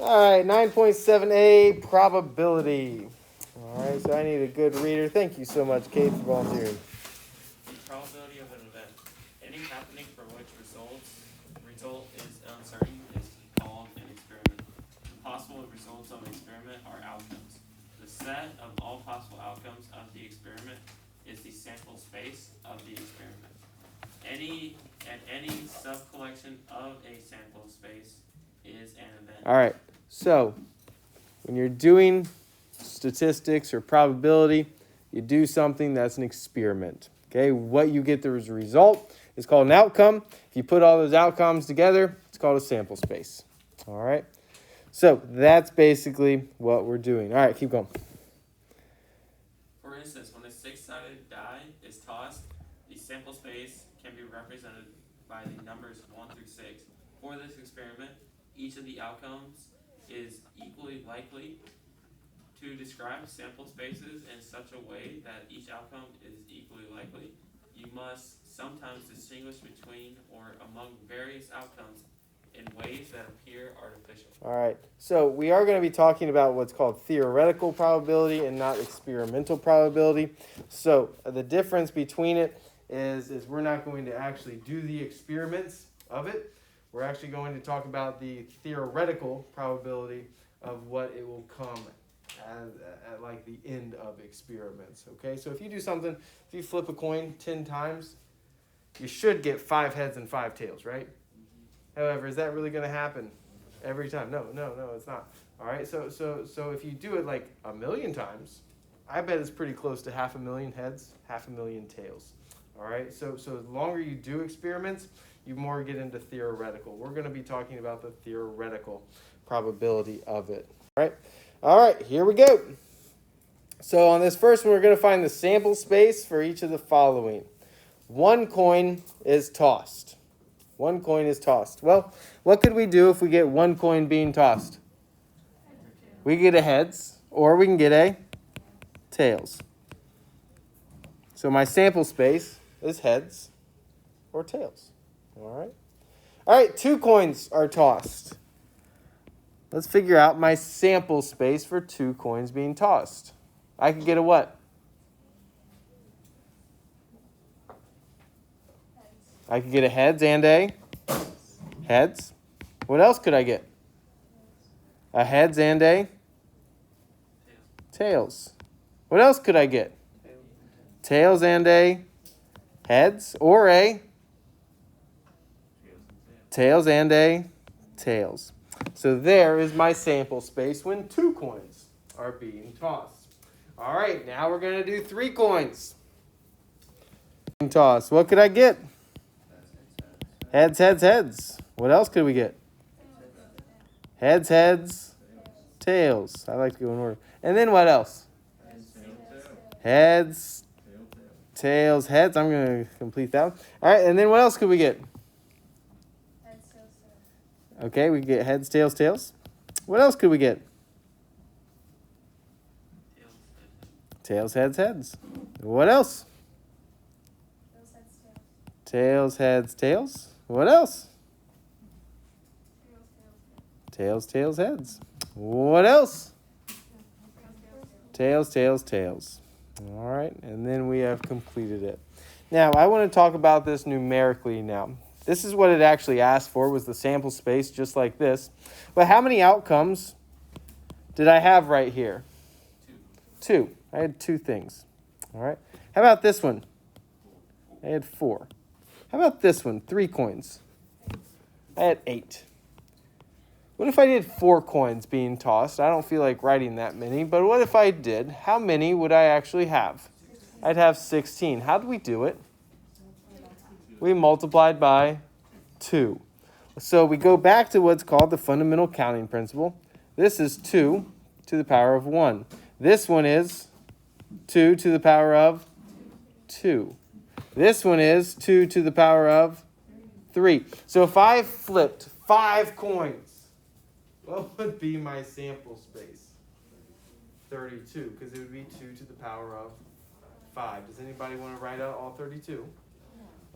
All right, 9.7a, probability. All right, so I need a good reader. Thank you so much, Kate, for volunteering. The probability of an event. Any happening for which result is uncertain is called an experiment. The possible results of an experiment are outcomes. The set of all possible outcomes of the experiment is the sample space of the experiment. Any sub-collection of a sample space is an event. All right, so when you're doing statistics or probability, you do something that's an experiment. Okay, what you get as a result is called an outcome. If you put all those outcomes together, it's called a sample space. All right, so that's basically what we're doing. All right, keep going. For instance, when a six-sided die is tossed, the sample space can be represented by the numbers 1 through 6. For this experiment, each of the outcomes is equally likely. To describe sample spaces in such a way that each outcome is equally likely, you must sometimes distinguish between or among various outcomes in ways that appear artificial. All right, so we are going to be talking about what's called theoretical probability and not experimental probability. So the difference between it is we're not going to actually do the experiments of it. We're actually going to talk about the theoretical probability of what it will come at like the end of experiments. Okay, so if you do something, if you flip a coin 10 times, you should get 5 heads and 5 tails, right? However, is that really going to happen every time? No, it's not. All right, so if you do it like 1,000,000 times, I bet it's pretty close to 500,000 heads, 500,000 tails. All right, so the longer you do experiments, you more get into theoretical. We're going to be talking about the theoretical probability of it. All right, here we go. So on this first one, we're going to find the sample space for each of the following. One coin is tossed. One coin is tossed. Well, what could we do if we get one coin being tossed? We get a heads, or we can get a tails. So my sample space is heads or tails. All right, 2 coins are tossed. Let's figure out my sample space for 2 coins being tossed. I could get a what? I could get a heads and a heads. What else could I get? A heads and a tails. What else could I get? Tails and a heads or a tails and a tails. So there is my sample space when 2 coins are being tossed. All right, now we're going to do 3 coins. Toss. What could I get? Heads, heads, heads. What else could we get? Heads, heads, tails. I like to go in order. And then what else? Heads, tails, heads. I'm going to complete that one. All right, and then what else could we get? Okay, we get heads, tails, tails. What else could we get? Tails, heads, heads. What else? Tails, heads, tails. What else? Tails, tails, heads. What else? Tails, tails, tails. All right, and then we have completed it. Now, I want to talk about this numerically now. This is what it actually asked for, was the sample space, just like this. But how many outcomes did I have right here? 2. I had 2 things. All right. How about this one? I had 4. How about this one? 3 coins. I had 8. What if I did 4 coins being tossed? I don't feel like writing that many, but what if I did? How many would I actually have? I'd have 16. How did we do it? We multiplied by 2. So we go back to what's called the fundamental counting principle. This is 2 to the power of 1. This one is 2 to the power of 2. This one is 2 to the power of 3. So if I flipped 5 coins, what would be my sample space? 32, because it would be 2 to the power of 5. Does anybody want to write out all 32?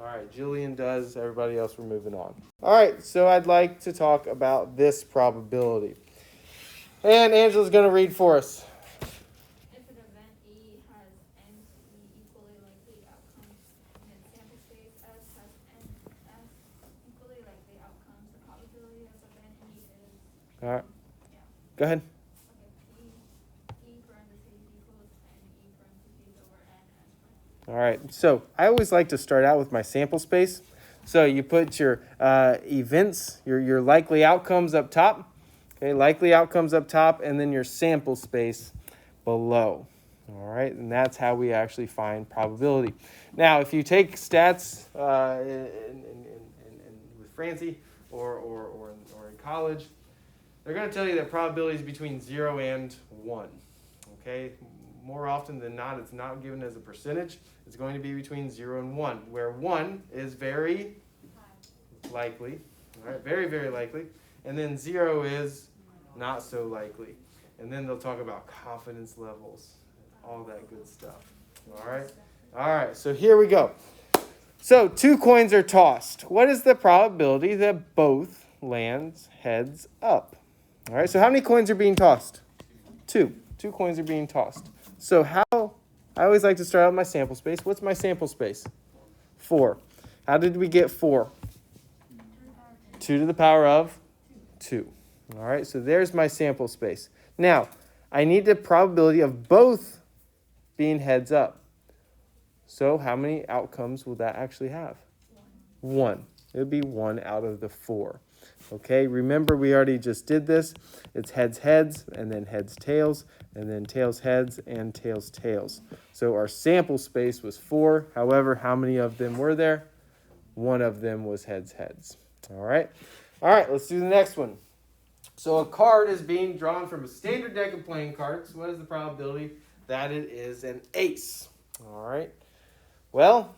All right, Julian does. Everybody else, we're moving on. All right, so I'd like to talk about this probability. And Angela's going to read for us. If an event E has n equally likely outcomes, and its sample space S has n equally likely outcomes, the probability of event E is All right. Go ahead. okay, E parentheses equals n E parentheses over n S parentheses. All right. So I always like to start out with my sample space. So you put your events, your likely outcomes up top. Okay, likely outcomes up top, and then your sample space below. All right, and that's how we actually find probability. Now, if you take stats with Francie or in college, they're going to tell you that probability is between 0 and 1. Okay, more often than not, it's not given as a percentage. It's going to be between 0 and 1, where 1 is very likely, all right, very, very likely, and then 0 is not so likely. And then they'll talk about confidence levels, all that good stuff. All right, so here we go. So 2 coins are tossed. What is the probability that both lands heads up? All right, so how many coins are being tossed? 2. 2 coins are being tossed. So I always like to start out with my sample space. What's my sample space? 4. How did we get 4? 2 to the power of 2. All right, so there's my sample space. Now, I need the probability of both being heads up. So how many outcomes will that actually have? 1. It would be 1 out of the 4. Okay, remember we already just did this. It's heads, heads, and then heads, tails, and then tails, heads, and tails, tails. So our sample space was 4. However, how many of them were there? 1 of them was heads, heads. All right, let's do the next one. So a card is being drawn from a standard deck of playing cards. What is the probability that it is an ace? All right. Well,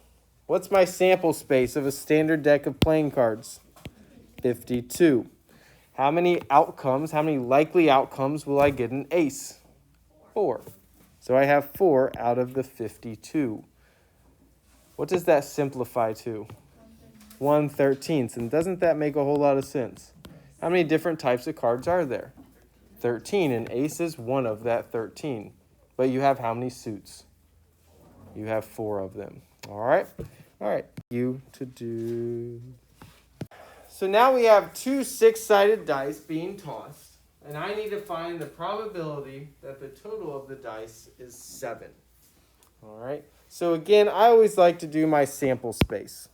what's my sample space of a standard deck of playing cards? 52. How many likely outcomes will I get an ace? 4. So I have 4 out of the 52. What does that simplify to? 1/13. And doesn't that make a whole lot of sense? How many different types of cards are there? 13, and ace is one of that 13. But you have how many suits? You have 4 of them. All right. You to do. So now we have 2 6-sided dice being tossed, and I need to find the probability that the total of the dice is 7. All right. So again, I always like to do my sample space.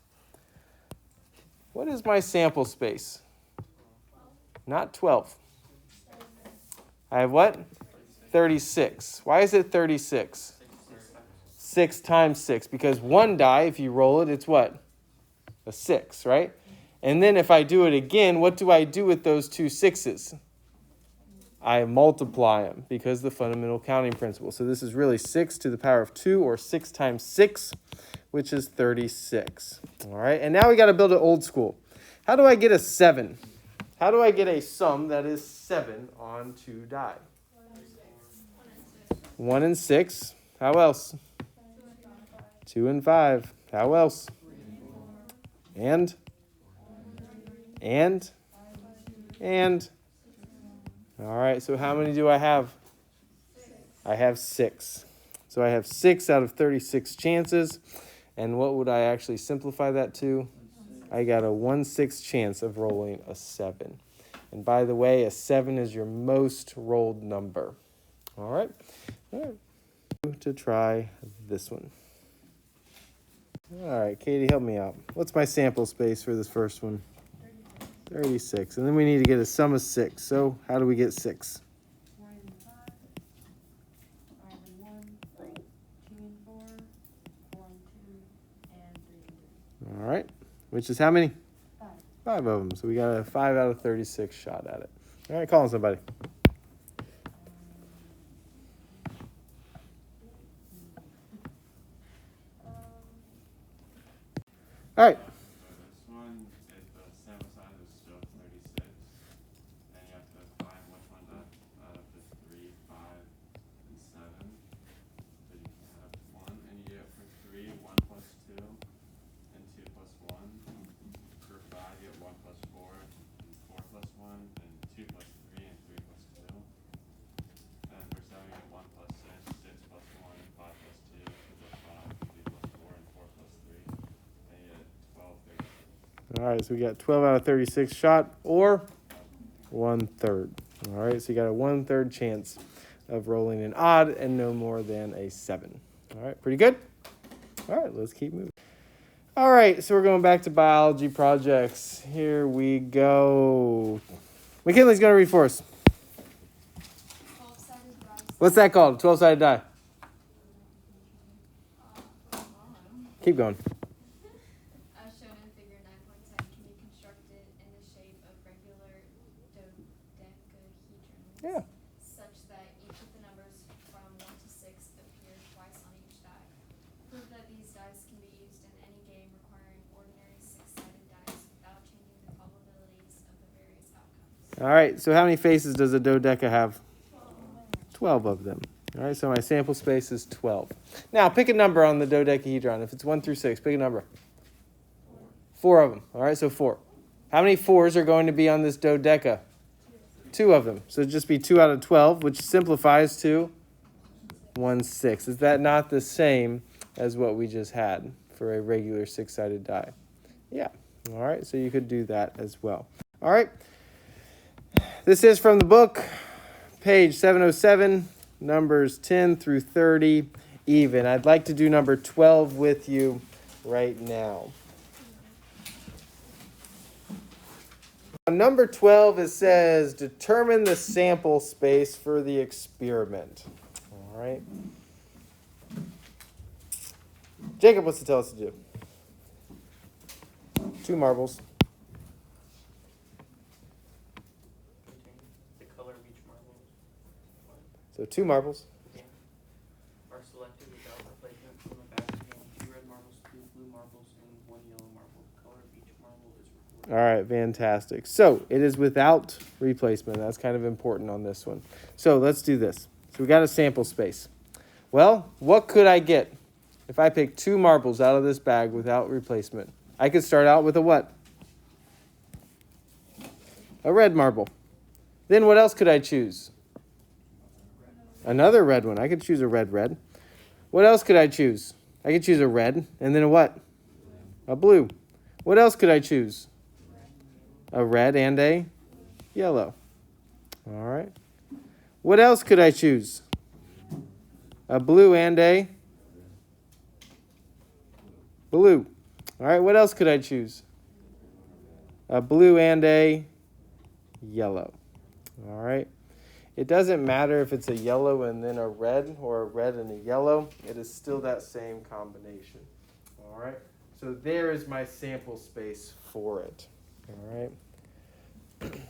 What is my sample space? Not 12. I have what? 36. Why is it 36? 6 times 6. Because one die, if you roll it, it's what? A 6, right? And then if I do it again, what do I do with those 2 6s? I multiply them because of the fundamental counting principle. So this is really 6 to the power of 2, or 6 times 6, which is 36. All right, and now we got to build it old school. How do I get a 7? How do I get a sum that is 7 on 2 die? 1 and 6. How else? 2 and 5. How else? And? All right, so how many do I have? I have 6. So I have 6 out of 36 chances. And what would I actually simplify that to? I got a 1/6 chance of rolling a 7. And by the way, a 7 is your most rolled number. All right. To try this one. All right, Katie, help me out. What's my sample space for this first one? 36. And then we need to get a sum of 6. So how do we get 6? 1 and 5, 5 and 1, 2 and 4, 4 and 2, and 3 and 3. All right. Which is how many? 5. 5 of them. So we got a 5 out of 36 shot at it. All right, calling somebody. All right. This one, if the sample size is still 36, then you have to find which one's out of the 3, 5, and 7. So you can have 1, and you get for 3, 1 plus 2, and 2 plus 1. For 5, you get 1 plus 4, and 4 plus 1, and 2 plus 3, and 3 plus 2. All right, so we got 12 out of 36 shot, or 1/3. All right, so you got a 1/3 chance of rolling an odd and no more than a 7. All right, pretty good? All right, let's keep moving. All right, so we're going back to biology projects. Here we go. McKinley's going to read for us. 12-sided dice. What's that called? 12-sided die. Keep going. As shown in figure 9.10, can be constructed in the shape of regular dodecahedrons. Yeah. Such that each of the numbers from 1 to 6 appear twice on each die. Prove that these dice can be used in any game requiring ordinary 6-sided dice without changing the probabilities of the various outcomes. All right, so how many faces does a dodeca have? 12 of them. All right, so my sample space is 12. Now, pick a number on the dodecahedron. If it's 1 through 6, pick a number. 4 of them. All right, so 4. How many 4s are going to be on this dodeca? 2 of them. So it'd just be 2 out of 12, which simplifies to 1/6. Is that not the same as what we just had for a regular 6-sided die? Yeah. All right, so you could do that as well. All right. This is from the book, page 707, numbers 10 through 30 even. I'd like to do number 12 with you right now. On number 12, it says, determine the sample space for the experiment. All right. Jacob, what's to tell us to do? 2 marbles. The color of each marble So 2 marbles. are selected without replacement from the bag containing 2 red marbles, 2 blue marbles, and 1 yellow marble. The color of each marble is recorded. All right, fantastic. So it is without replacement. That's kind of important on this one. So let's do this. So we got a sample space. Well, what could I get if I pick 2 marbles out of this bag without replacement? I could start out with a what? A red marble. Then what else could I choose? Another red one. I could choose a red. What else could I choose? I could choose a red and then a what? A blue. What else could I choose? A red and a yellow. All right. What else could I choose? A blue and a blue. All right. What else could I choose? A blue and a yellow. All right. It doesn't matter if it's a yellow and then a red or a red and a yellow. It is still that same combination. All right. So there is my sample space for it. All right.